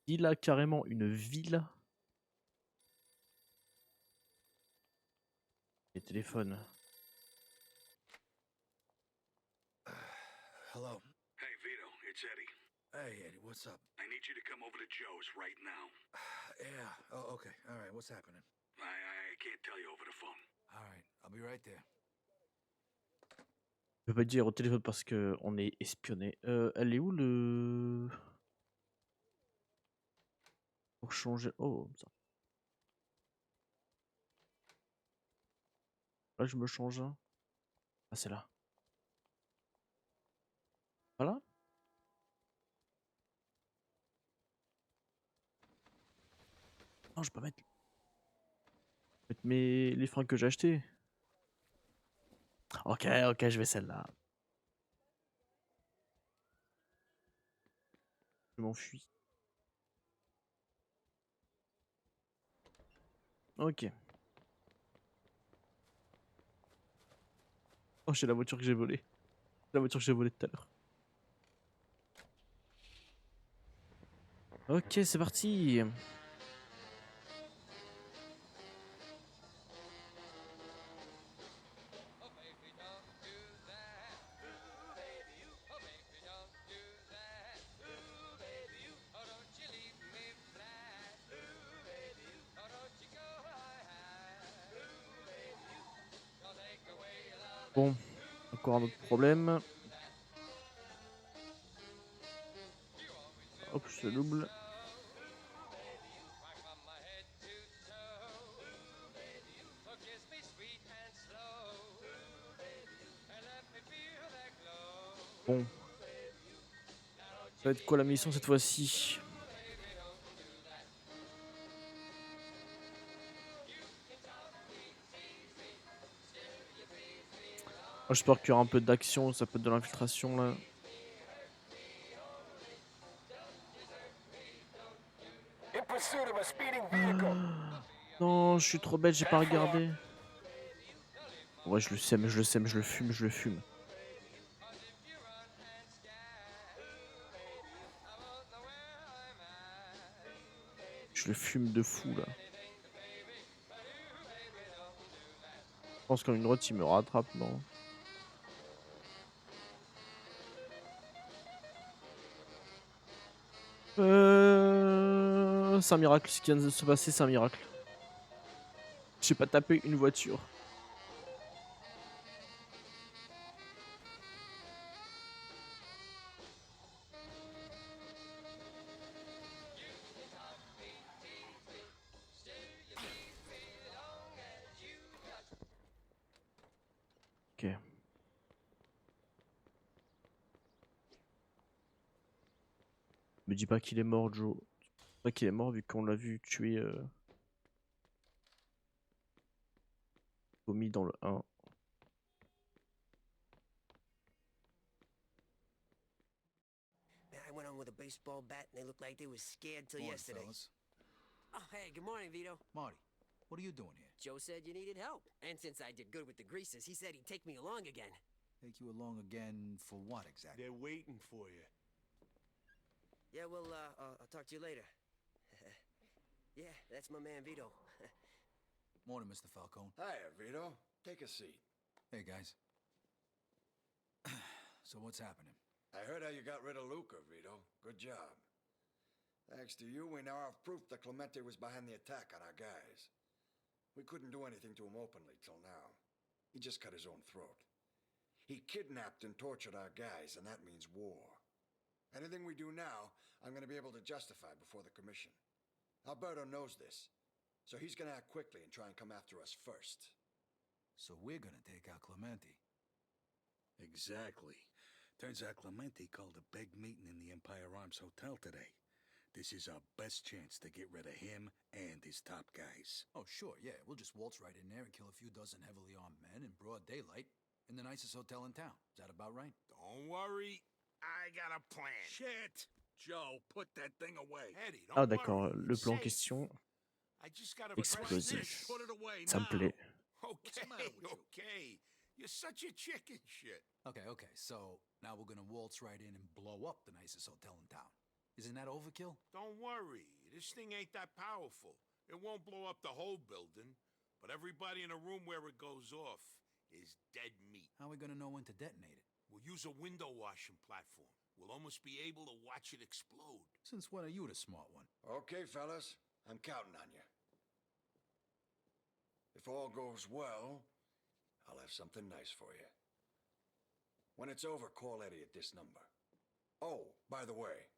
Il a carrément une ville. Les téléphones. Hello. Hey, Vito, it's Eddie. Hey, Eddie, what's up? I need you to come over to Joe's right now. Yeah. Oh, okay. All right. What's happening? I can't tell you over the phone. All right. I'll be right there. Je peux pas dire au téléphone parce que on est espionné. Elle est où le... Pour changer... Oh, ça. Là, je me change. Ah, c'est là. Voilà. Non, je peux pas mettre les fringues que j'ai achetées. Ok, je vais celle-là. Je m'enfuis. Ok. Oh, j'ai la voiture que j'ai volée. La voiture que j'ai volée tout à l'heure. Ok, c'est parti. Bon, encore un autre problème. Hop, je double. Bon. Ça va être quoi la mission cette fois-ci? J'espère qu'il y aura un peu d'action, ça peut être de l'infiltration là. Non, je suis trop bête, j'ai pas regardé. Ouais, je le sème, je le sème, je le fume, je le fume. Je le fume de fou là. Je pense qu'en une droite, il me rattrape, non? C'est un miracle, ce qui vient de se passer, c'est un miracle. J'ai pas tapé une voiture. Ok. Me dis pas qu'il est mort, Joe. Pas qu'il est mort vu qu'on l'a vu tuer Tommy dans le 1. Man, I went on with a baseball bat and they looked like they was scared till Morning, yesterday. fellas. Oh, hey, good morning, Vito. Marty, what are you doing here? Joe said you needed help. And since I did good with the greases, he said he'd take me along again. Take you along again for what exactly? They're waiting for you. Yeah, well, I'll talk to you later. Yeah, that's my man, Vito. Morning, Mr. Falcone. Hiya, Vito. Take a seat. Hey, guys. So what's happening? I heard how you got rid of Luca, Vito. Good job. Thanks to you, we now have proof that Clemente was behind the attack on our guys. We couldn't do anything to him openly till now. He just cut his own throat. He kidnapped and tortured our guys, and that means war. Anything we do now, I'm going to be able to justify before the Commission. Alberto knows this, so he's going to act quickly and try and come after us first. So we're gonna take out Clemente. Exactly. Turns out Clemente called a big meeting in the Empire Arms Hotel today. This is our best chance to get rid of him and his top guys. Oh, sure, yeah. We'll just waltz right in there and kill a few dozen heavily armed men in broad daylight in the nicest hotel in town. Is that about right? Don't worry, I got a plan. Shit! Joe, put that thing away. Eddie, don't Ah d'accord, worry. le It's plan en safe. question, I just gotta explosif. press Put it away Ça me now. plaît. Okay, the matter with you? okay. You're such a chicken shit. Okay, so now we're gonna waltz right in and blow up the nicest hotel in town. Isn't that overkill? Don't worry. This thing ain't that powerful. It won't blow up the whole building, but everybody in a room where it goes off is dead meat. How are we gonna know when to detonate it? We'll use a window washing platform. We'll almost be able to watch it explode. Since when are you the smart one? Okay, fellas, I'm counting on you. If all goes well, I'll have something nice for you. When it's over, call Eddie at this number. Oh, by the way,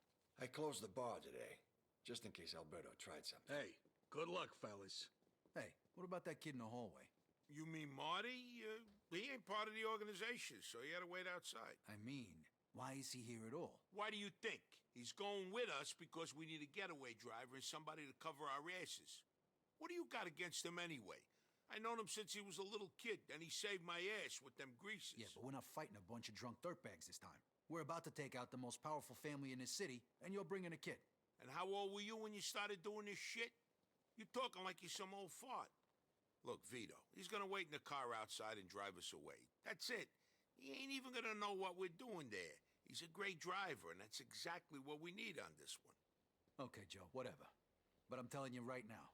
I closed the bar today, just in case Alberto tried something. Hey, good luck, fellas. Hey, what about that kid in the hallway? You mean Marty? He ain't part of the organization, so he had to wait outside. I mean, why is he here at all? Why do you think? He's going with us because we need a getaway driver and somebody to cover our asses. What do you got against him anyway? I known him since he was a little kid, and he saved my ass with them greases. Yeah, but we're not fighting a bunch of drunk dirtbags this time. We're about to take out the most powerful family in this city, and you're bringing a kid. And how old were you when you started doing this shit? You're talking like you're some old fart. Look, Vito, he's gonna wait in the car outside and drive us away. That's it. He ain't even gonna know what we're doing there. He's a great driver, and that's exactly what we need on this one. Okay, Joe, whatever. But I'm telling you right now,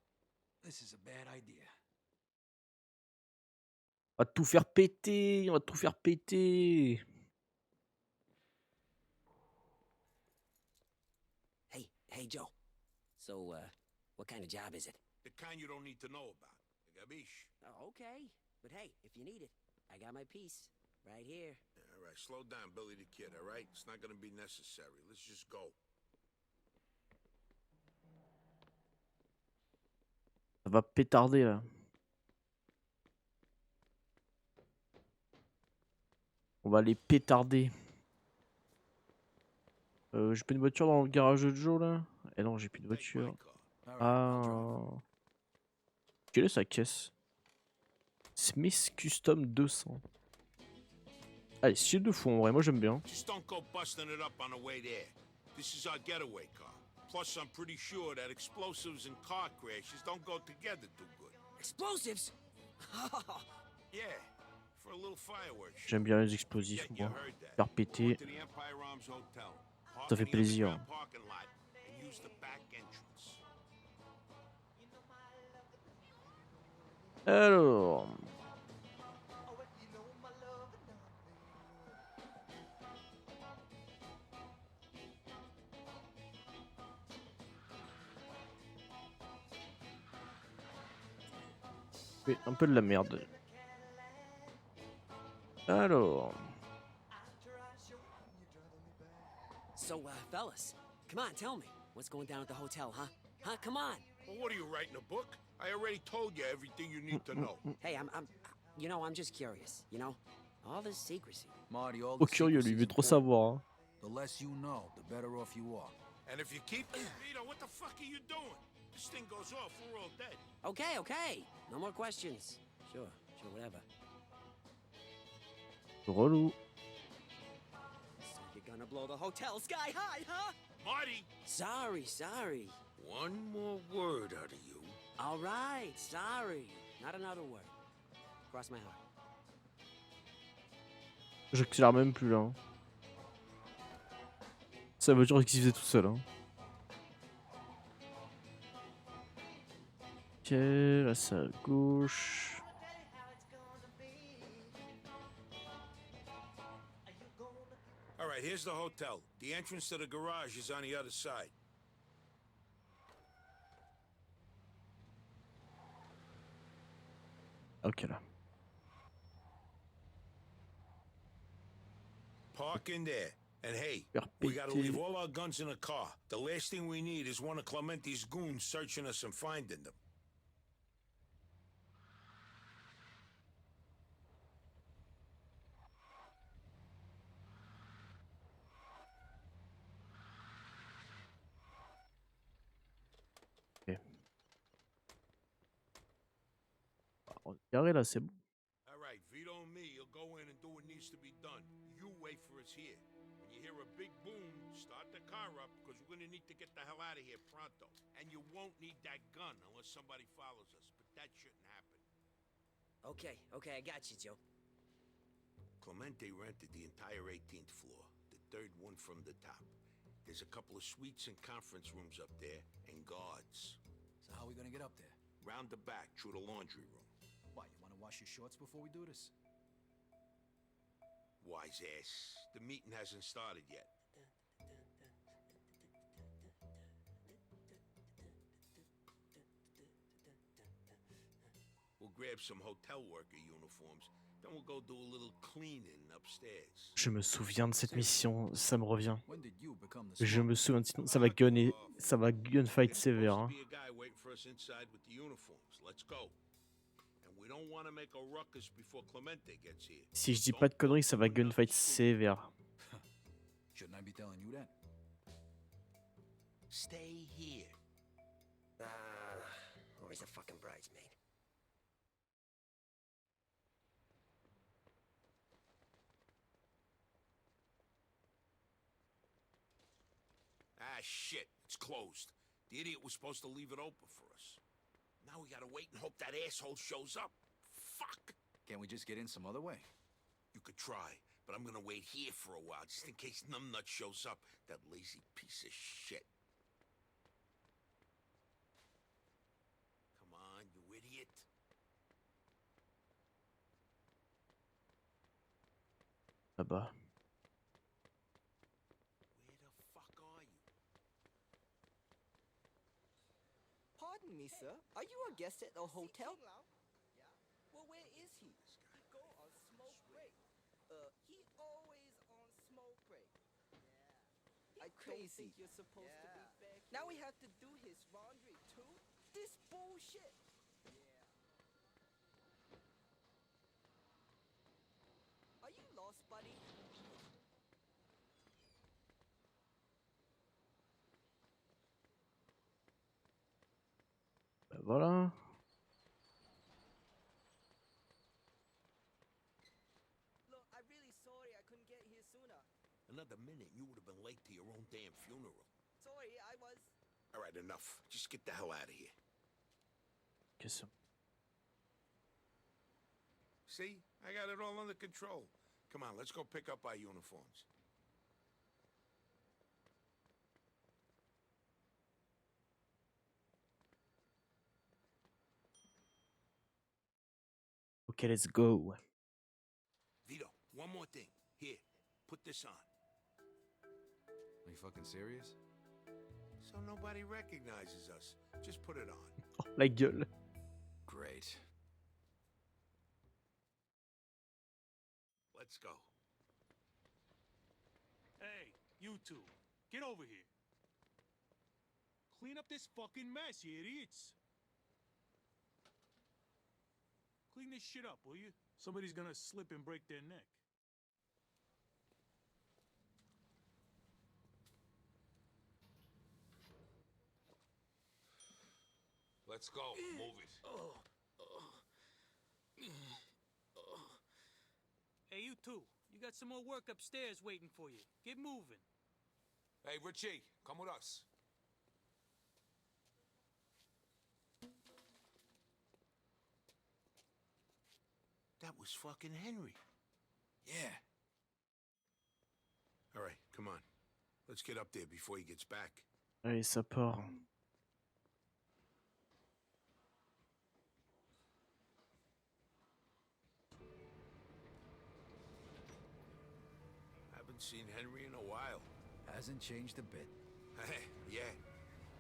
this is a bad idea. On va tout faire péter, on va tout faire péter. Hey, Joe. So, what kind of job is it? The kind you don't need to know about. Gabish. Oh, okay. But hey, if you need it, I got my piece. Right here. All right, slow down, Billy the Kid, all right? It's not gonna be necessary. Let's just go. Ça va pétarder là. On va les pétarder. J'ai pas une voiture dans le garage de Joe là? Eh non, j'ai plus de Take my voiture. car. All right, I'll drive. Ah. Quelle est sa caisse? Smith Custom 200. Allez, style de fou en vrai, moi j'aime bien. Just don't go busting it up on the way there. This is our getaway car. Plus, I'm pretty sure that explosives and car crashes don't go together too good. Explosives? Yeah, for a little fireworks. J'aime bien les explosifs, Yeah, you moi. heard that. Faire Go péter. to the Empire Arms Hotel. Park Ça fait in the plaisir. underground parking lot and use the back entrance. Alors. Oui, un peu de la merde. Alors. So, fellas, come on, tell me. What's going down at the hotel, huh? Huh? Come on. Well, what are you writing a book? I already told you everything you need to know. Hey, I'm just curious, you know? All this secrecy. Marty, all Trop the curieux, lui, il secrecy's veut trop important. savoir. Hein. The less you know, the better off you are. And if you keep Vito, what the fuck are you doing? This thing goes off, we're all dead. Okay. No more questions. Sure, whatever. Relou. So you're gonna blow the hotel sky high, huh? Marty, Sorry. one more word out of you. All right, sorry. Not another word. Cross my heart. J'accélère même plus là. Hein. Sa voiture qui se faisait tout seul. Hein. Ok, là c'est à gauche. All right, here's the hotel. The entrance to the garage is on the other side. Ok là. Park in there. And hey, Faire we gotta péter. leave all our guns in the car. The last thing we need is one of Clementi's goons searching us and finding them. Carré là, c'est bon. All right, Vito and me, you'll go in and do what needs to be done. You wait for us here. When you hear a big boom, start the car up, because we're gonna need to get the hell out of here pronto. And you won't need that gun unless somebody follows us, but that shouldn't happen. Okay, I got you, Joe. Clemente rented the entire 18th floor, the third one from the top. There's a couple of suites and conference rooms up there, and guards. So how are we gonna get up there? Round the back, through the laundry room. Why, you wanna wash your shorts before we do this? Wise ass. The meeting hasn't started yet. We'll grab some hotel worker uniforms, then we'll go do a little cleaning upstairs. Je me souviens de cette mission, ça me revient. When did you become the Je smart me souviens de cette... ça va gunfight There's sévère. supposed Hein. to be a guy waiting for us inside with the uniforms. Let's go. And we don't want to make a ruckus before Clemente gets here. Si je dis pas de conneries, ça va gunfight sévère. Shouldn't I be telling you that? Stay here. Where's the fucking bridesmaid? Ah, shit. It's closed. The idiot was supposed to leave it open for us. Now we gotta wait and hope that asshole shows up. Fuck. Can't we just get in some other way? You could try, but I'm gonna wait here for a while, just in case Numbnut shows up. That lazy piece of shit. Come on, you idiot. Là-bas. Where the fuck are you? Pardon me, sir. Are you a guest at the hotel? Well, where is he? He go on smoke break. He always on smoke break. I don't think you're supposed to be back. Now we have to do his laundry too? This bullshit. Are you lost, buddy? Bah, voilà. Look, I'm really sorry I couldn't get here sooner. Another minute, you would have been late to your own damn funeral. Sorry, I was... All right, enough. Just get the hell out of here. Qu'est-ce que See? I got it all under control. Come on, let's go pick up our uniforms. Ok, let's go. Vito, one more thing. Here, put this on. Are you fucking serious? So nobody recognizes us. Just put it on. Oh, la gueule. Great. Let's go. Hey, you two, get over here. Clean up this fucking mess, you idiots. Clean this shit up, will you? Somebody's gonna slip and break their neck. Let's go. Move it. Hey, you two, you got some more work upstairs waiting for you. Get moving. Hey, Richie, come with us. That was fucking Henry. Yeah. All right, come on. Let's get up there before he gets back. Allez, ça part. Haven't seen Henry in a while. Hasn't changed a bit. Yeah.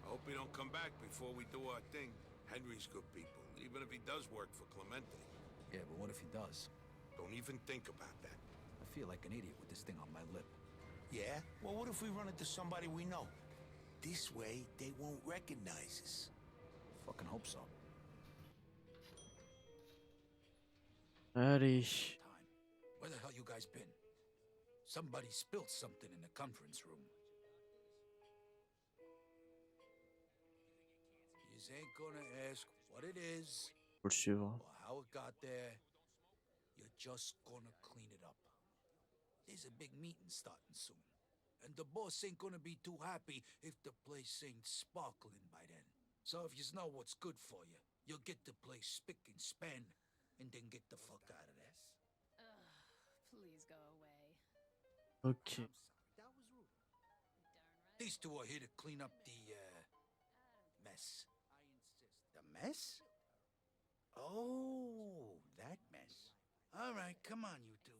I hope he don't come back before we do our thing. Henry's good people, even if he does work for Clemente. Yeah, but what if he does? Don't even think about that. I feel like an idiot with this thing on my lip. Yeah? Well, what if we run into somebody we know? This way, they won't recognize us. Fucking hope so. Allez. Time. Where the hell you guys been? Somebody spilled something in the conference room. Yous ain't gonna ask what it is Faut le suivre. or how it got there. You're just gonna clean it up. There's a big meeting starting soon. And the boss ain't gonna be too happy if the place ain't sparkling by then. So if you know what's good for you, you'll get the place spick and span and then get the fuck out of there. Please go away. Ok. That was rude. These two are here to clean up the, mess. The mess? Oh, that mess. All right, come on, you two.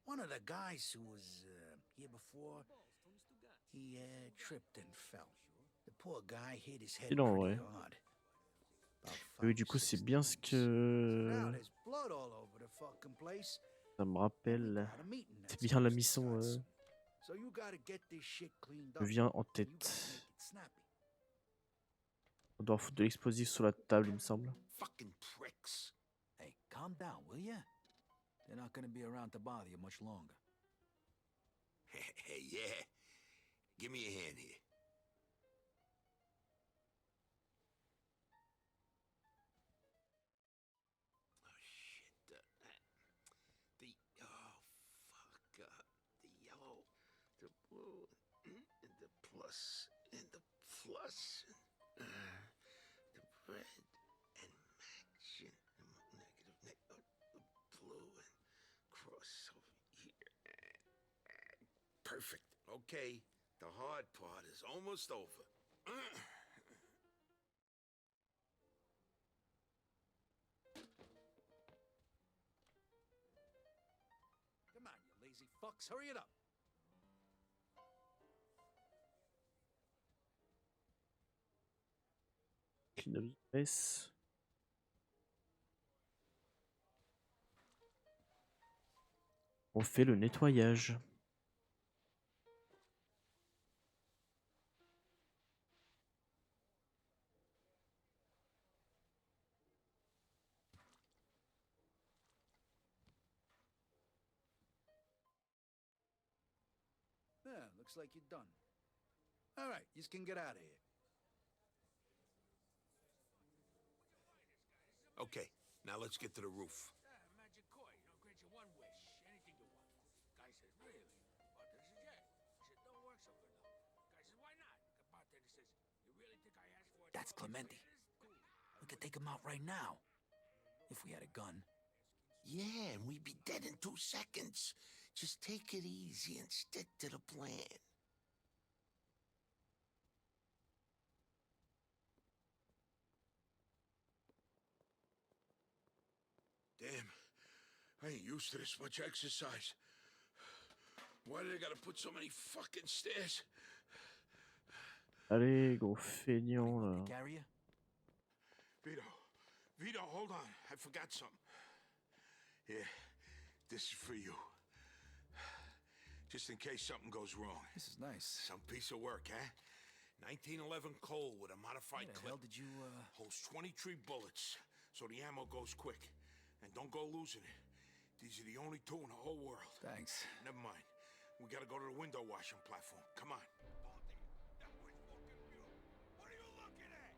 One of the guys who was, here before, he, tripped and fell. The poor guy hit his head Et non, pretty ouais. hard. Oui, du coup, c'est bien ce que There's blood all over the fucking place. ça me rappelle. Got a meeting C'est that's bien la supposed to mission start soon. So you gotta get this shit cleaned me up. vient en and you gotta tête. make it snappy. On doit foutre de l'explosif sur la table, il me semble. Fucking pricks. Hey, calm down, will ya? They're not gonna be around to bother you much longer. Hey, yeah. Give me a hand here. Oh, shit. The yellow, the blue, and the plus, and the plus, the red, and matching, negative, the blue, and cross over here. Perfect. Okay, the hard part is almost over. Come on, you lazy fucks, hurry it up. Clean up the mess. On fait le nettoyage. Yeah, looks like you're done. All right, you can get out of here. Okay, now let's get to the roof. Magic koi, grant you one wish, anything you want. Guy says, really? Bartender says, yeah. He said, don't work so good though. Guy says, why not? The bartender says, you really think I asked for it? That's Clemente. We could take him out right now. If we had a gun. Yeah, and we'd be dead in 2 seconds. Just take it easy and stick to the plan. Damn, I ain't used to this much exercise. Why do they gotta put so many fucking stairs? Allez, gros feignant là. Carry you? Vito, hold on. I forgot something. Here, this is for you. Just in case something goes wrong. This is nice. Some piece of work, huh? 1911 Cole with a modified Where the clip. hell did you, Holds 23 bullets, so the ammo goes quick. And don't go losing it. These are the only 2 in the whole world. Thanks. Never mind. We gotta go to the window washing platform. Come on. That was fucking beautiful. What are you looking at?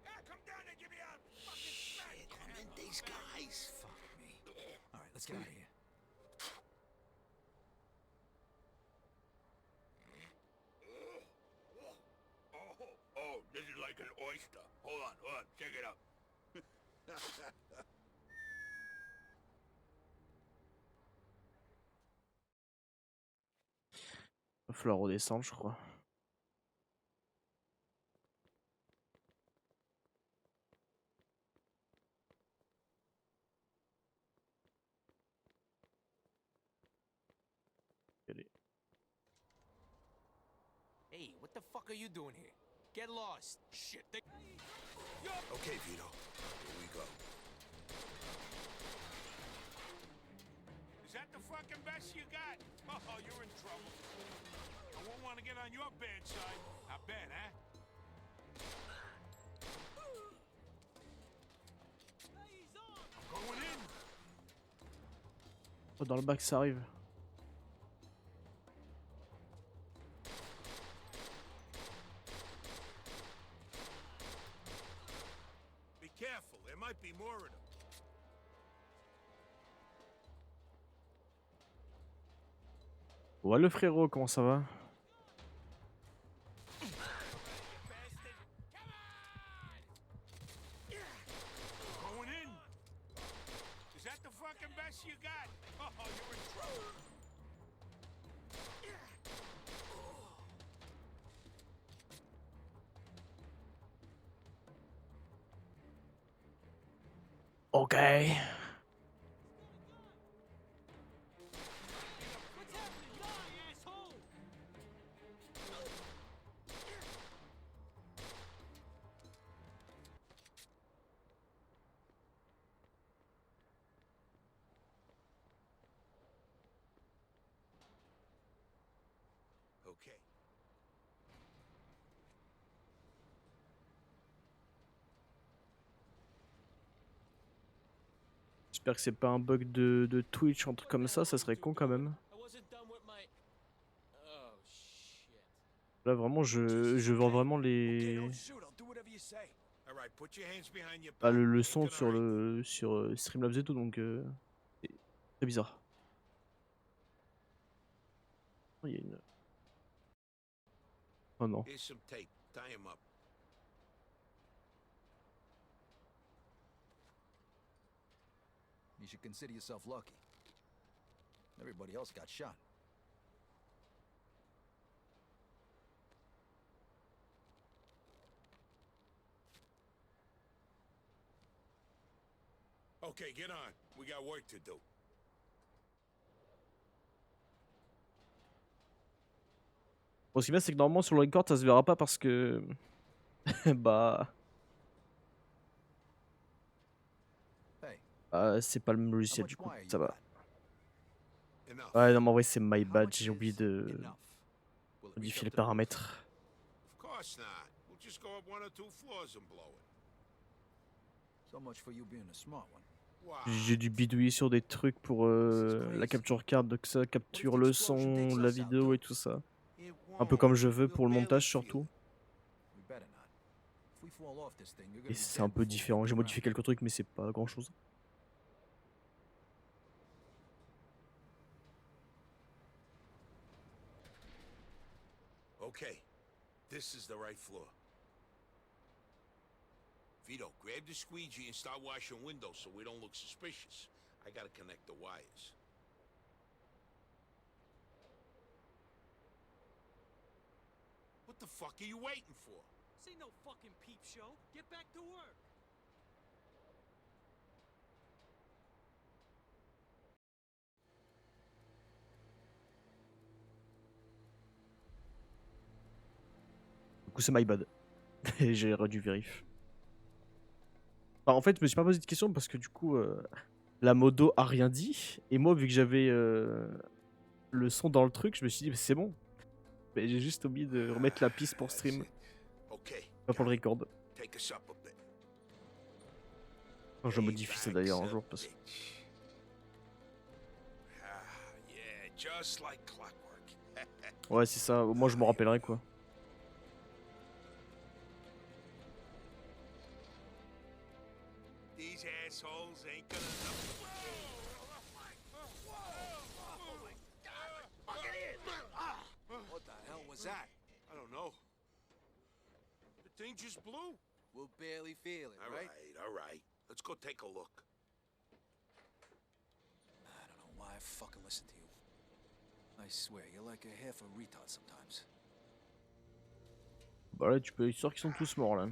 Yeah, come down and give me a fucking shit. Clemente's guys. Fuck me. All right, let's get out of here. Oh, this is like an oyster. Hold on, check it out. Va falloir redescendre, je crois. Allez. Hey, what the fuck are you doing here? Get lost. Shit, they... Okay, Vito. Here we go. Is that the fucking best you got? Oh, you're in trouble. I won't want to get on your bad side. I bet, huh? I'm going in. Oh, dans le bac, ça arrive. Be careful. There might be more of them. Ouais, le frérot, comment ça va? Going in. Is that the fucking best you got? Oh, you're in trouble. Ok. Okay. J'espère que c'est pas un bug de Twitch, un truc comme ça serait con quand même. I wasn't done with my. Oh shit. Là vraiment je vends vraiment Okay, les don't shoot. I'll do whatever you say. All right, put your hands behind your bah, back. le Ain't son gonna sur hurt you. le sur Streamlabs et tout donc c'est très bizarre. Oh, il y a une oh non. Here's some tape. Tie him up. You should consider yourself lucky. Everybody else got shot. Okay, get on. We got work to do. Bon, ce qui est bien c'est que normalement sur le record ça se verra pas parce que bah Hey, c'est pas le même how logiciel much du coup, wire you ça va. got? Enough. Ouais non mais en vrai c'est my How bad, much j'ai oublié is de enough? Will it reach modifier up les to the roof? paramètres. Of course not. We'll just go up 1 or 2 floors and blow it. So much for you being a smart one. Wow. J'ai dû bidouiller sur des trucs pour la capture card, donc ça capture le son, la vidéo et tout ça. It Un peu comme won't. je veux You'll pour le barely montage feel surtout. it. We better not. If we fall off this thing, you're gonna Et be c'est un dead peu before we différent. get J'ai around. modifié quelques trucs mais c'est pas grand chose. Okay, this is the right floor. Vito, grab the squeegee and start washing windows so we don't look suspicious. I gotta connect the wires. What the fuck are you waiting for? This ain't no fucking peep show. Get back to work. Du coup c'est my bad. Et j'ai dû vérifier. Enfin, en fait je me suis pas posé de question parce que du coup la modo a rien dit. Et moi vu que j'avais le son dans le truc, je me suis dit c'est bon. Mais j'ai juste oublié de remettre la piste pour That's stream, it. Okay, pas pour le record. take us up a bit. Enfin, je modifie ça d'ailleurs un jour parce que... Ah, yeah, just like clockwork. Ouais c'est ça, au moins je me rappellerai quoi. These assholes ain't gonna know. What the hell was that? I don't know. The thing just blew. We'll barely feel it, All right? right, all right. Let's go take a look. I don't know why I fucking listen to you. I swear, you're like a half a retard sometimes. Bah là tu peux être sûr qu'ils sont tous morts là.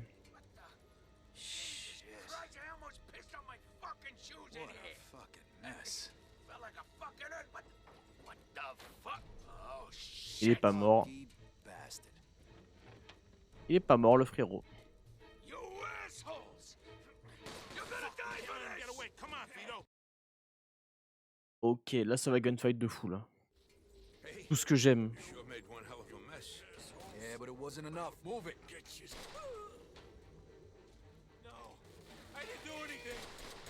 Shit. Christ, I almost pissed on my fucking shoes in What here. a fucking mess. Felt like a fucking earth, but what the fuck? Oh shit. Il est pas mort. Funky bastard. Il est pas mort le frérot. You assholes! You're gonna die for this! Get away. Come on, Vito. Ok, là ça va gunfight de fou là. Hey, Tout ce que j'aime. you sure made one hell of a mess. Yeah, but it wasn't enough. Move it. Get your... No, I didn't do anything.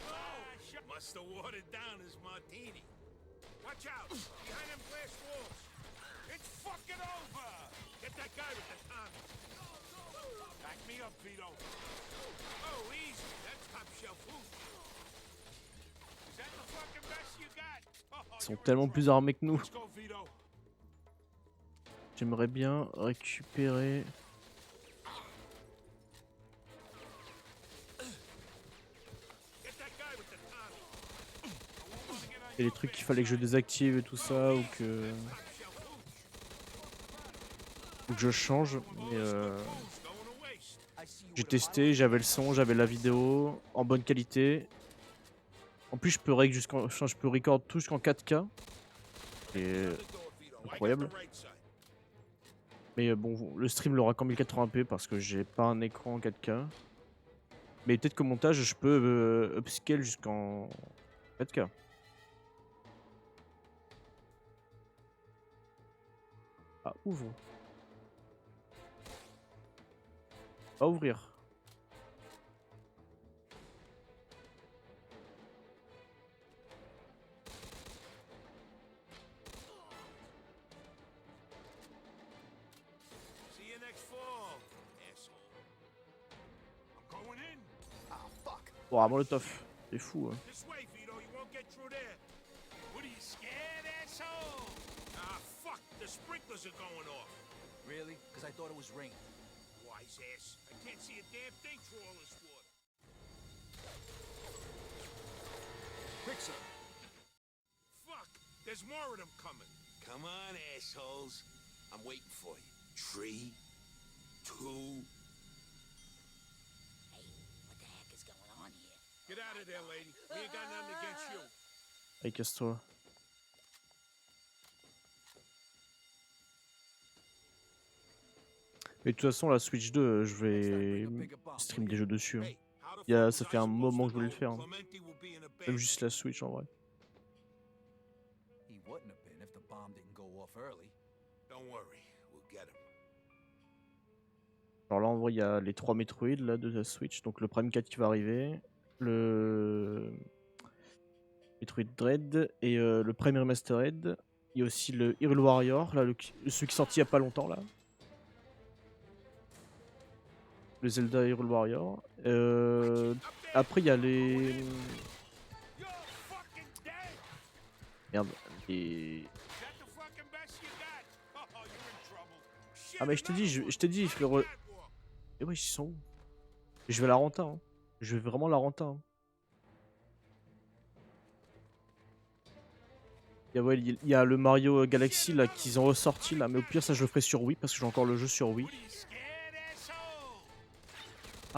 No, must have watered down his martini. Watch out, behind them glass walls. It's fucking over. Get that guy with the Tommy. Back me up, Vito. Oh, easy. That's top shelf food. Is that the fucking best you got? Oh, Ils sont you're in tellement trouble. plus armés que nous. Let's go, Vito. J'aimerais bien récupérer... Get that guy with the Tommy. I won't wanna get on Et les your trucs bad qu'il fallait que je side. désactive et tout ça ou que... Top shelf food. ou que je change. Mais Going to waste. I see you j'ai with a testé, bottle. j'avais le son, j'avais la vidéo en bonne qualité. En plus, je peux reg jusqu'en, enfin, je peux record tout jusqu'en 4K. Et incroyable. Mais bon, le stream l'aura qu'en 1080p parce que j'ai pas un écran 4K. Mais peut-être qu'au montage, je peux upscale jusqu'en 4K. Ah, ouvre. Pas ouvrir. See you next fall, asshole. I'm going in. Ah, fuck. Ouah, molotov. C'est fou. Hein. This way, Vito. You won't get through there. What are you scared, asshole? Ah, fuck. The sprinklers are going off. Really? Because I thought it was raining. Wise ass. I can't see a damn thing through all this water. Quick, sir. Fuck. There's more of them coming. Come on, assholes. I'm waiting for you. 3, 2. Hey, what the heck is going on here? Get out of there, lady. We ain't got nothing against you. Allez, casse-toi. Mais de toute façon, la Switch 2, je vais stream des jeux dessus. Hein. Ça fait un moment que je voulais le faire. Hein. Même juste la Switch en vrai. He wouldn't have been if the bomb didn't go off early. Don't worry. We'll get him. Alors là, en vrai, il y a les 3 Metroid là, de la Switch. Donc le Prime 4 qui va arriver. Le Metroid Dread et le Prime Remastered. Il y a aussi le Hyrule Warrior, là, celui qui est sorti il y a pas longtemps là. Le Zelda Hyrule Warrior. Après, il y a les. Merde. Les... Ah, mais je t'ai dit, frérot. Et ouais, ils sont où? Je vais la renta. Hein. Je vais vraiment la renta. Hein. Il y a le Mario Galaxy là qu'ils ont ressorti là, mais au pire, ça je le ferai sur Wii parce que j'ai encore le jeu sur Wii.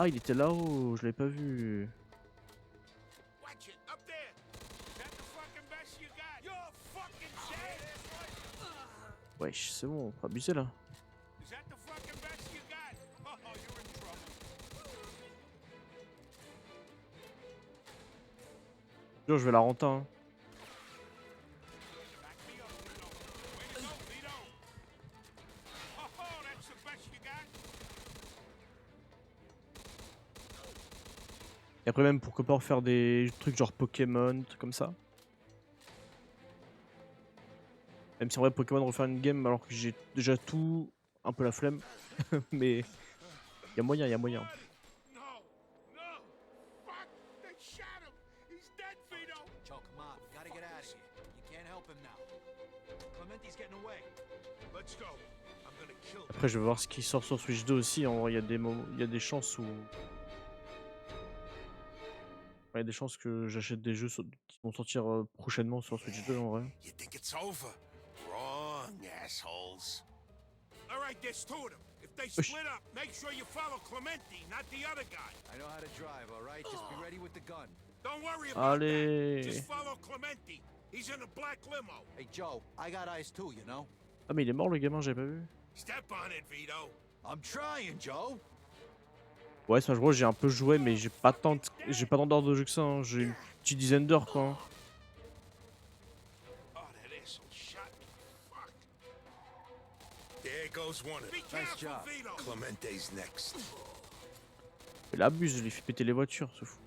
Ah, il était là-haut, je l'avais pas vu. Wesh, c'est bon, on peut abuser là. Je vais la renta. Hein. Et après même pourquoi pas refaire des trucs genre Pokémon, trucs comme ça. Même si en vrai Pokémon refaire une game alors que j'ai déjà tout, un peu la flemme. Mais y a moyen, y a moyen. Joe, come on. We gotta get out of here. You can't help him now. Clementi's getting away. Let's go. I'm gonna kill him. Après je vais voir ce qui sort sur Switch 2 aussi. En vrai, il y a des chances où. Il y a des chances que j'achète des jeux qui vont sortir prochainement sur Switch 2 en vrai. You think it's over? Wrong, assholes. All right, there's 2 of them. If they split up, make sure you follow Clementi, not the other guy. I know how to drive, all right? Just be ready with the gun. Don't worry about Allez. that. Just follow Clementi. He's in a black limo. Hey, Joe, I got eyes too, you know? Ah mais il est mort le gamin, j'avais pas vu. Step on it, Vito. I'm trying, Joe. Ouais, Smash Bros j'ai un peu joué mais j'ai pas tant d'heures de jeu que ça. Hein. J'ai une petite dizaine d'heures quoi. Oh, that asshole shot me. Fuck. There goes one of them. Be Nice careful, job. Vito. Clemente's next. Il abuse, il lui fait péter les voitures, ce fou.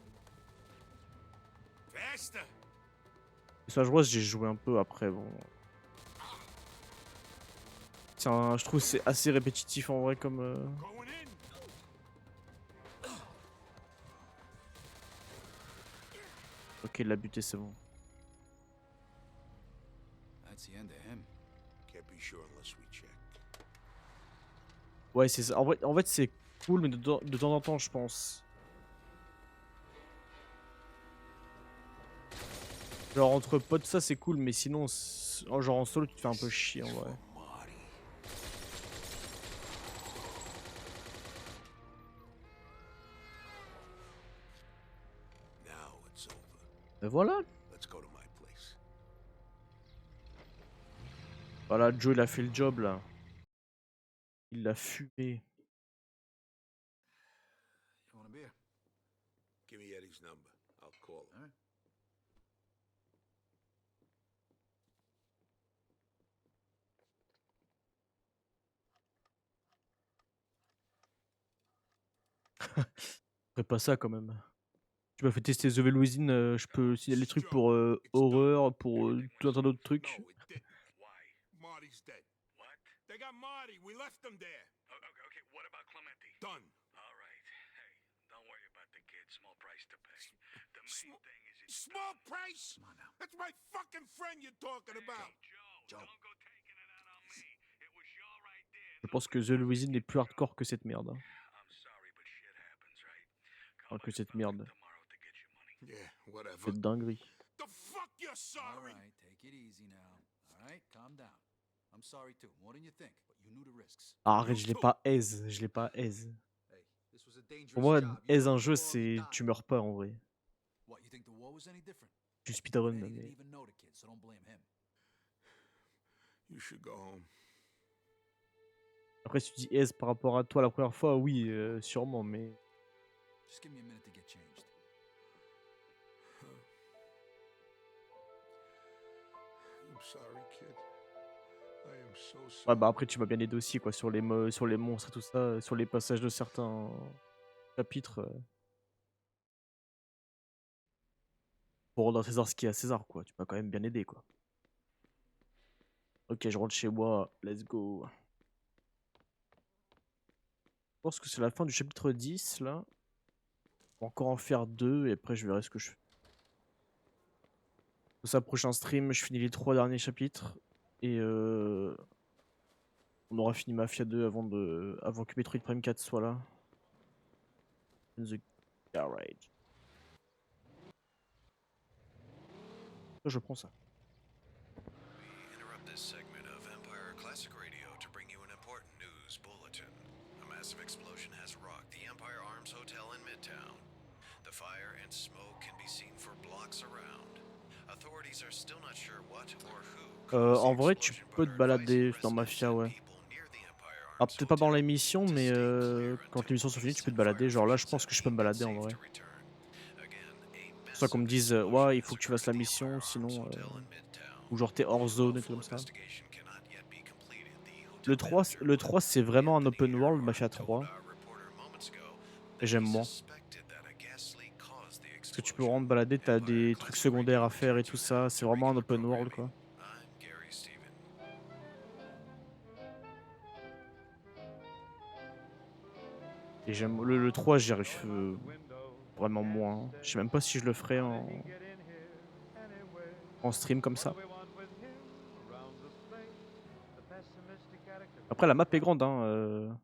Faster. Smash Bros j'ai joué un peu après, bon. Je trouve que c'est assez répétitif en vrai comme. Going in. Ok, il l'a buté, c'est bon. That's the end of him. Can't be sure unless we check. Ouais, c'est ça. En fait c'est cool, mais de temps en temps, je pense. Genre entre potes, ça c'est cool, mais sinon, genre en solo, tu te fais un peu chier en vrai. Now it's over. Et voilà. Let's go to my place. Voilà, Joe il a fait le job là. Il l'a fumé. You want a beer? Give me Eddie's number. I'll call him. All right. Ferais pas ça quand même. Tu m'as fait tester The Louisine, je peux signaler les trucs pour horreur, pour tout un tas d'autres trucs. No, it didn't. Why? Marty's dead. What? They got Marty. We left him there. Okay, what about Clemente? Done. All right. Hey, don't worry about the kid. Small price to pay. The main Sm- thing is it's Small price? Come on now. That's my fucking friend you're talking about. Joe. Don't go taking it out on me. It was y'all right there. Je pense que The Louisine est plus hardcore que cette merde. Hein. I'm sorry, but shit happens, right? Enfin, que cette merde. Tomorrow to get your money. Yeah, whatever. Cette dinguerie. The fuck you're All sorry? right, take it easy now. All right, calm down. I'm sorry too, more than you think, but you knew the risks. Ah, arrête, je l'ai pas aise. Je l'ai pas aise. Hey, this was a dangerous Pour moi, job. You aise broke un the jeu, law, c'est you tu died. meurs pas en vrai. What, you think the war was any different? Tu speedrun, Eddie didn't mais. even know the kid, so don't blame him. You should go home. Après, si tu dis aise par rapport à toi la première fois, oui, sûrement, mais. Just give me a minute to get changed. I'm sorry, kid. I am so Ouais, sorry. bah après, tu m'as bien aidé aussi, quoi, sur sur les monstres et tout ça, sur les passages de certains chapitres. Pour rendre à César ce qui est à César, quoi. Tu m'as quand même bien aidé, quoi. Ok, je rentre chez moi. Let's go. Je pense que c'est la fin du chapitre 10, là. On va encore en faire 2, et après, je verrai ce que je fais. Pour ça, prochain stream, je finis les 3 derniers chapitres. Et on aura fini Mafia 2 avant que Metroid Prime 4 soit là. In the garage. Je prends ça. We interrupt this segment of Empire Classic Radio to bring you an important news bulletin. A massive explosion has rocked the Empire Arms Hotel in Midtown. The fire and smoke can be seen for blocks around. Authorities are still not sure what or who. En vrai, tu peux te balader dans Mafia, ouais. Ah, peut-être pas dans l'émission, mais quand l'émission se finit, tu peux te balader. Genre là, je pense que je peux me balader en vrai. C'est pour ça qu'on me dise, ouais, il faut que tu fasses la mission, sinon. Ou genre t'es hors zone et tout comme ça. Le 3 c'est vraiment un open world, Mafia 3. Et j'aime moins. Parce que tu peux vraiment te balader, t'as des trucs secondaires à faire et tout ça. C'est vraiment un open world, quoi. Et j'aime le 3, j'y arrive vraiment moins. Je sais même pas si je le ferai en stream comme ça. Après, la map est grande, hein.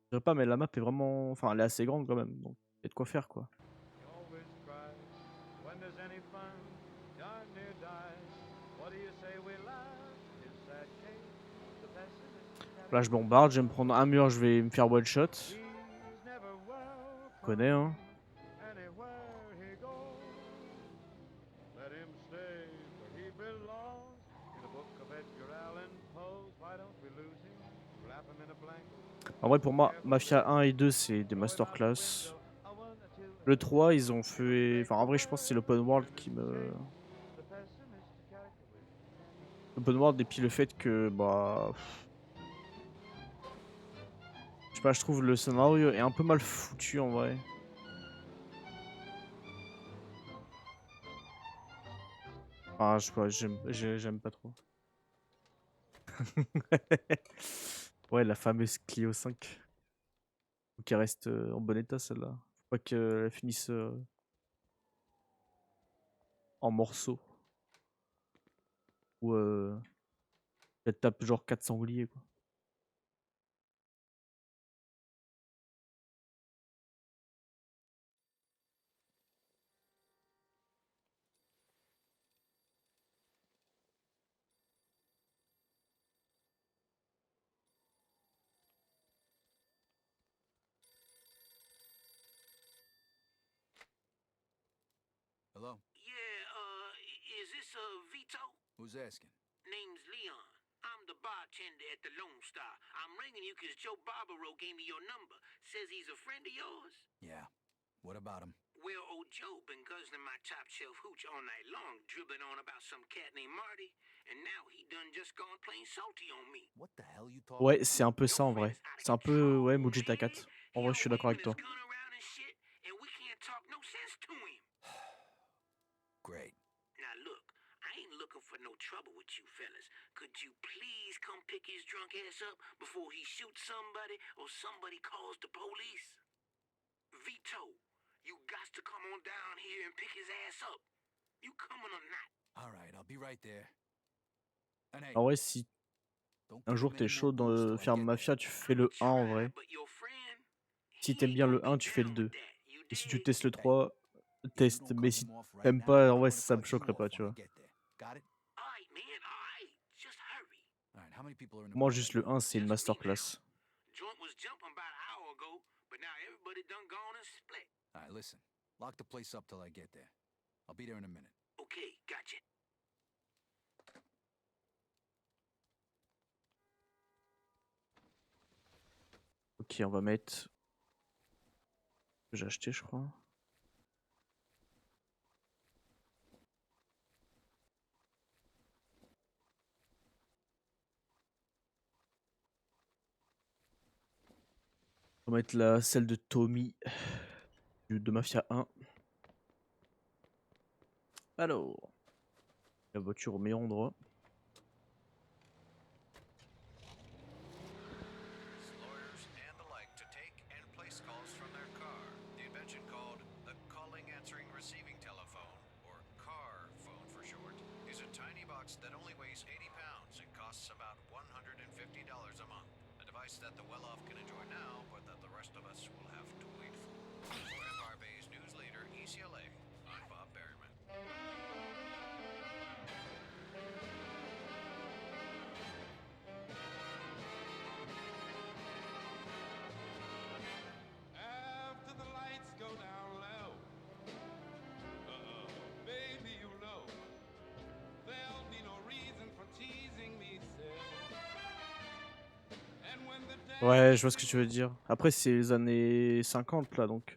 Je dirais pas, mais la map est vraiment. Enfin, elle est assez grande quand même. Donc, il y a de quoi faire, quoi. Là, je bombarde, je vais me prendre un mur, je vais me faire one shot. Je connais, hein. En vrai, pour moi, Mafia 1 et 2, c'est des masterclass. Le 3, ils ont fait. Enfin, en vrai, je pense que c'est l'open world qui me. L'open world, et puis le fait que. Bah. Je sais pas, je trouve le scénario est un peu mal foutu en vrai. Ah, je sais pas, j'aime pas trop. Ouais, la fameuse Clio 5. Faut qu'elle reste en bon état celle-là. Faut pas qu'elle finisse en morceaux. Ou elle tape genre 4 sangliers, quoi. Hello? Yeah, is this Vito? Who's asking? Name's Leon. I'm the bartender at the Lone Star. I'm ringing you because Joe Barbaro gave me your number. Says he's a friend of yours. Yeah. What about him? Well, old Joe been guzzling my top shelf hooch all night long, dribbling on about some cat named Marty, and now he done just gone plain salty on me. What the hell you talking Ouais, about? c'est un peu ça en vrai. C'est un peu, ouais, Mujita 4. En vrai, je suis d'accord avec toi. Gun around and shit, and we can't talk no sense to him. Great. Now look, I ain't looking for no trouble with you fellas. Could you please come pick his drunk ass up before he shoots somebody or somebody calls the police? Vito, you got to come on down here and pick his ass up. You coming or not? All right, I'll be right there. And hey, En vrai, si don't un give jour him t'es any chaud more booze till I faire get Mafia, there. tu fais le 1 en vrai. But your friend, Si he t'aimes ain't bien gonna le be 1, tu fais le down with 2. that. You Et si tu dig? testes le Hey, 3, if you teste. don't Mais cut si him off right t'aimes now, pas, en I'm vrai, gonna ça me cut you choquerait pas, off tu when I vois. get there. Got it? Alright, man, alright. Just hurry. All right, how many people are in the Moi, bar juste right le now? 1, c'est une Just me now. masterclass. Joint was jumping about an hour ago, but now everybody done gone and split. All right, listen. Lock the place up till I get there. I'll be there in a minute. Okay, gotcha. Ok, on va mettre... J'ai acheté, je crois. On va mettre celle de Tommy de Mafia 1. Alors, la voiture au meilleur endroit. Lawyers and the like to take and place calls from their car. The invention called the calling, answering, receiving telephone, or car phone for short, is a tiny box that only weighs 80 pounds and costs about $150 a month. A device that the well-off can enjoy now, but that the rest of us will have to wait for. For Empire Bay's news leader, ECLA, I'm Bob Berryman. After the lights go down low, baby, you know there'll be no reason for teasing me still. And when the day Ouais, je vois ce que tu veux dire. Après, c'est les années 50 là, donc...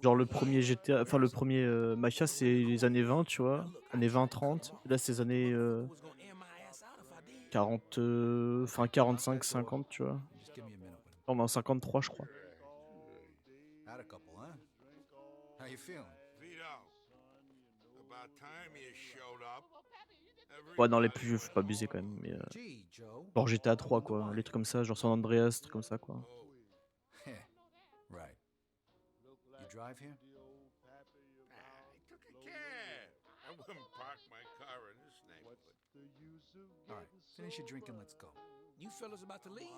Genre le premier GTA, enfin le premier Mafia, c'est les années 20, tu vois. Années 20-30. Là, c'est les années 40, enfin 45-50, tu vois. Just give me a minute with him. On est en 53, je crois. Had a couple, huh? How you feeling? Vito, about time you showed up. Ouais, dans les plus vieux, faut pas abuser quand même. Mais, Gee, Joe. genre GTA 3, quoi. Les trucs comme ça, genre San Andreas, trucs comme ça, quoi. Right. You drive here? I took a cab. I wouldn't park my car in this neighborhood. All right, finish your drink and let's go. You fellas about to leave?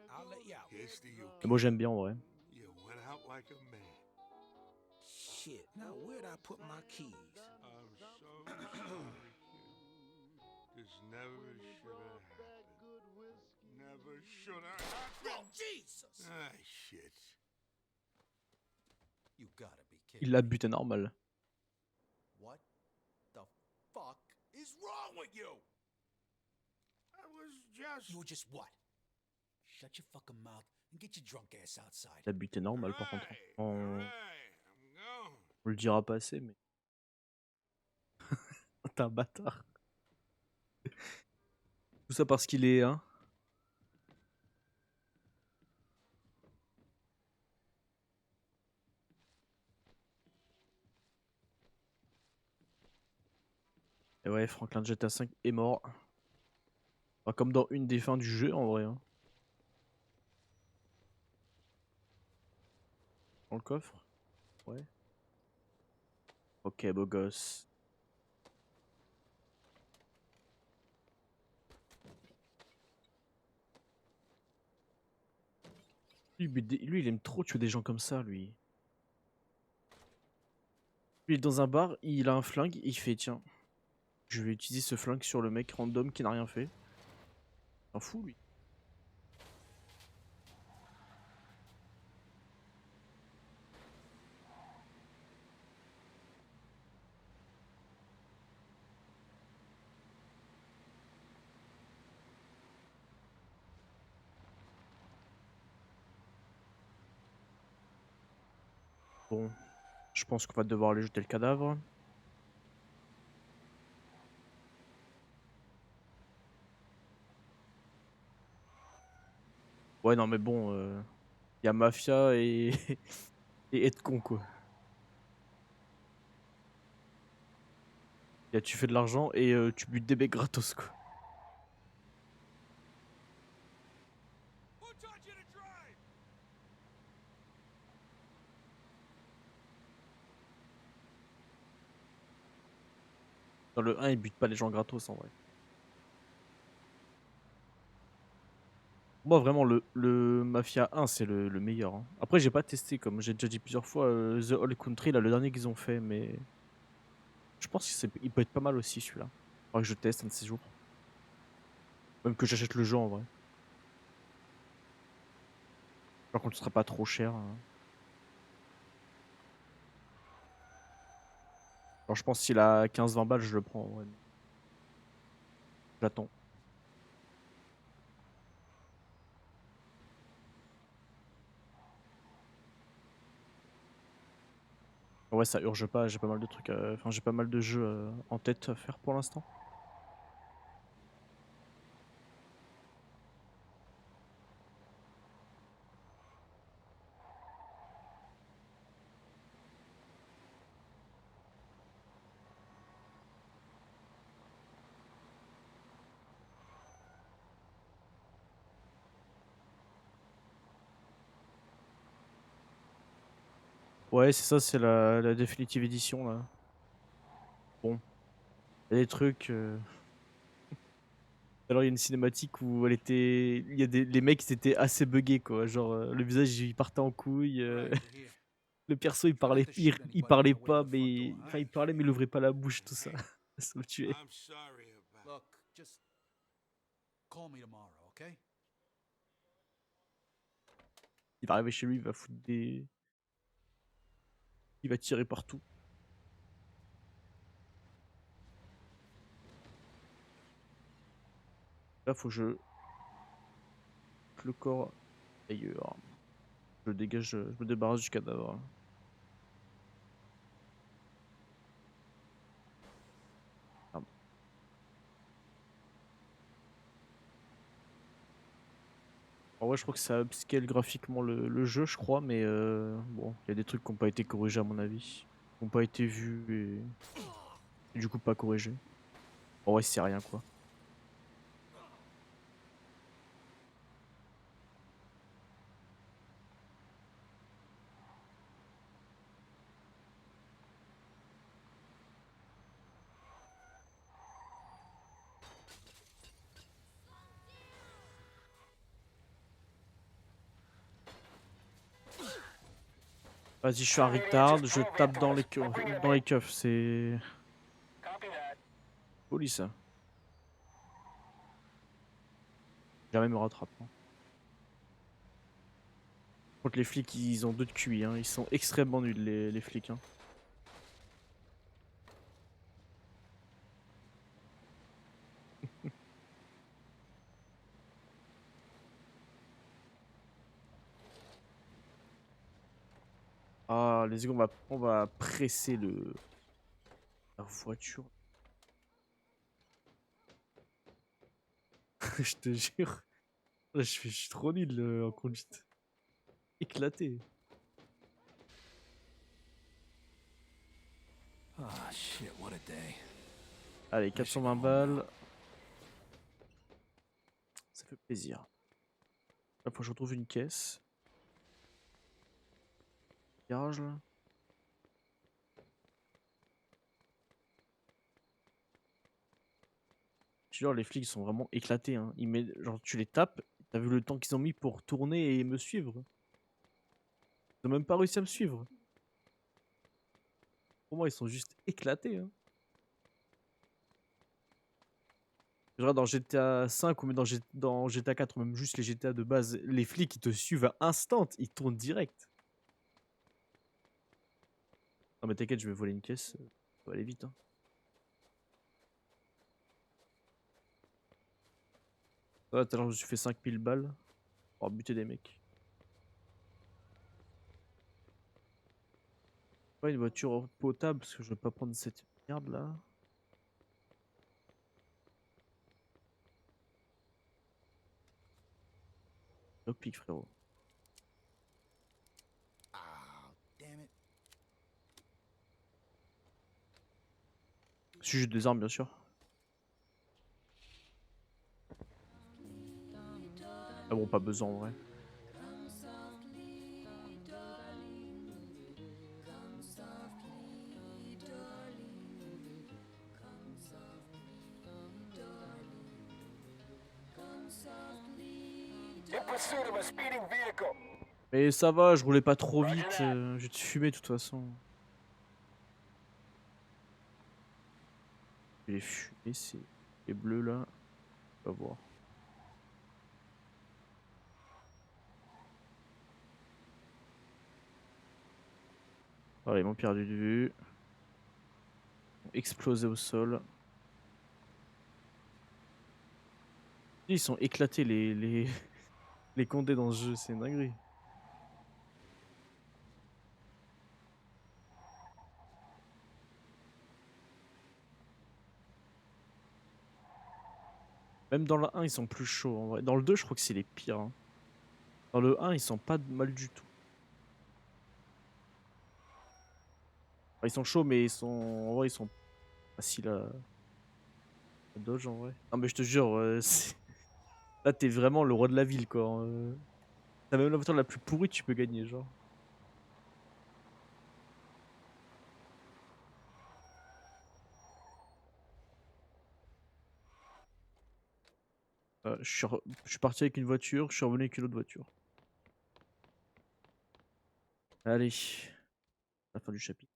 I'll let you out. Here's to you. Et moi, j'aime bien, en vrai. You went out like a man. Shit, now where'd I put my keys? I'm so sorry, kid. This never should have happened. Never should have happened. Oh, Jesus! Ah, shit. You gotta be kidding. Il l'a buté normal. What the fuck? Is wrong with you? I was just... You were just what? Shut your fucking mouth and get your drunk ass outside. Il a buté normal, par contre. On Right, I'm going. le dira pas assez, mais... T'es un bâtard. Tout ça parce qu'il est... Hein. Et ouais, Franklin GTA V est mort. Enfin, comme dans une des fins du jeu, en vrai. Hein. Dans le coffre. Ouais. Ok, beau gosse. Lui, il aime trop tuer des gens comme ça, lui. Il est dans un bar, il a un flingue, il fait tiens, je vais utiliser ce flingue sur le mec random qui n'a rien fait. T'en fous, lui. Bon, je pense qu'on va devoir aller jeter le cadavre. Ouais, non, mais bon, y a mafia et et être con, quoi. Y a tu fais de l'argent et tu butes des mecs gratos, quoi. Dans le 1, ils butent pas les gens gratos, en vrai. Moi, vraiment, le Mafia 1, c'est le meilleur, hein. Après, j'ai pas testé, comme j'ai déjà dit plusieurs fois, The Old Country, là, le dernier qu'ils ont fait, mais je pense il peut être pas mal aussi, celui-là. Faudra que je teste un de ces jours. Même que j'achète le jeu, en vrai. Par contre, ce sera pas trop cher, hein. Alors, je pense s'il a 15-20 balles, je le prends, en vrai. J'attends. Ouais, ça urge pas, j'ai pas mal de trucs, enfin, j'ai pas mal de jeux, en tête à faire pour l'instant. Ouais, c'est ça, c'est la Definitive Edition, là. Bon, il y a des trucs, alors il y a une cinématique où elle était il y a des les mecs, ils étaient assez buggés, quoi. Genre, le visage, il partait en couille, le perso, il parlait pas, mais enfin, il parlait, mais il ouvrait pas la bouche, tout ça. Ça me tuait. I'm sorry about. Look, just call me tomorrow, okay? Il va arriver chez lui, il va tirer partout. Là, faut que je le corps ailleurs. Je dégage, je me débarrasse du cadavre. Merde. En vrai, je crois que ça upscale graphiquement le jeu, je crois, mais bon, il y a des trucs qui ont pas été corrigés à mon avis. Qui ont pas été vus et du coup pas corrigés. En vrai, c'est rien, quoi. Vas-y, je suis un retard, je tape dans les keufs, c'est poli ça. Jamais me rattrape, hein. Contre les flics, ils ont deux de QI, hein. Ils sont extrêmement nuls, les flics, hein. Ah, les gars, on va presser la voiture. Je te jure. Là, je suis trop nul en conduite. Éclaté. Ah, shit, what a day. Allez, 420 balles. Ça fait plaisir. Là, faut que je retrouve une caisse. Garage, là. Je te jure, les flics sont vraiment éclatés, hein. Genre, tu les tapes, t'as vu le temps qu'ils ont mis pour tourner et me suivre. Ils ont même pas réussi à me suivre. Pour moi, ils sont juste éclatés, hein. Genre dans GTA 5 ou même dans GTA 4 ou même juste les GTA de base, les flics ils te suivent à instant, ils tournent direct. Non mais t'inquiète, je vais voler une caisse, ça va aller vite, hein. Ouais, tout à l'heure je me suis fait 5000 balles pour buter des mecs. Pas une voiture potable parce que je veux pas prendre cette merde là. Lockpick, frérot. Ah, damn it. Sujet des armes, bien sûr. Ah bon, pas besoin en vrai. In pursuit of a speeding vehicle. Mais ça va, je roulais pas trop vite. Je vais te fumer de toute façon. Je vais les fumer, c'est les bleus là. On va voir. Voilà, ils m'ont perdu de vue. Ils ont explosé au sol. Ils sont éclatés les condés dans ce jeu, c'est une dinguerie. Même dans le 1, ils sont plus chauds en vrai. Dans le 2, je crois que c'est les pires. Hein. Dans le 1, ils sont pas mal du tout. Enfin, ils sont chauds, mais ils sont. En vrai, ils sont faciles à dodge en vrai. Non, mais je te jure, là, t'es vraiment le roi de la ville quoi. Hein. T'as même la voiture la plus pourrie, tu peux gagner, genre. Je suis parti avec une voiture, je suis revenu avec une autre voiture. Allez, la fin du chapitre.